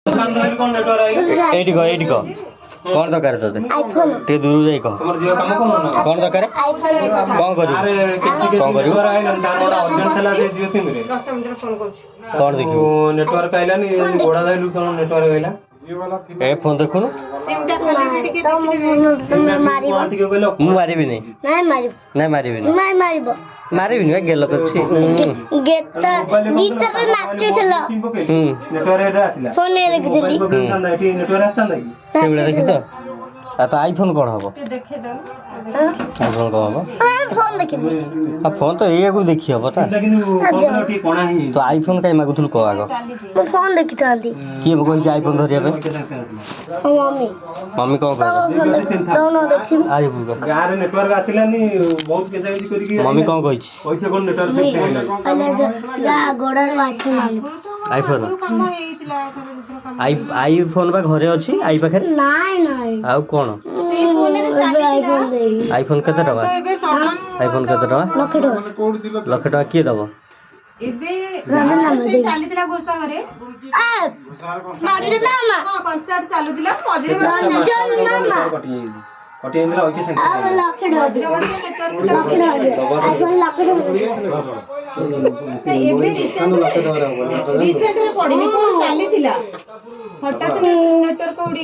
एठी को कौन दरकार तोते टे दूर जाई कह कौन दरकार कौन करियो कौन देखियो नेटवर्क आइलानी गोडा दाइलु कोन नेटवर्क आइला ए फोन देखुनु सिमटा खोले टिके मारिबो मु मारिबि नै नहीं मारिबि नै माय मारिबो मारिबि नै गेल कछि गेता गीतर नाचि थलो नेटवर्क एटा आसिला फोन रे देखिली नेटवर्क आस्ता नै सेबला देखि तो आ तो आईफोन कोन हबो देखे दो आईफोन को हबो फोन देखिबो आ फोन तो एया को देखि हबो ता लेकिन कोन कोना ही तो आईफोन काई मागुथुल को आगो मु फोन देखि तांती की कोन से आईफोन धरिया पे मम्मी मम्मी को कहले दोनो देखि आइ बुगा गारे नेटवर्क आसिलानी बहुत केजा केजी करी की मम्मी को कहि ओइसे कोन नेटवर्क से आइला पहले जा गोडर वाची मानी आईफोन आईफोन बा घरे अछि आई पाखे नाइ आउ कोन आईफोन देई आईफोन केते टका आईफोन केते टका लाख टका के दबो एबे नाम दे चालितला गोसा घरे मारी नामा हां कॉन्सर्ट चालुतिला मधुरे नामा कटी इंद्रा ओके संख्या अब लाख आईफोन लाख एबे रिसेंट रे पडिनी कोन चालितिला हठात नेटवर्क उडी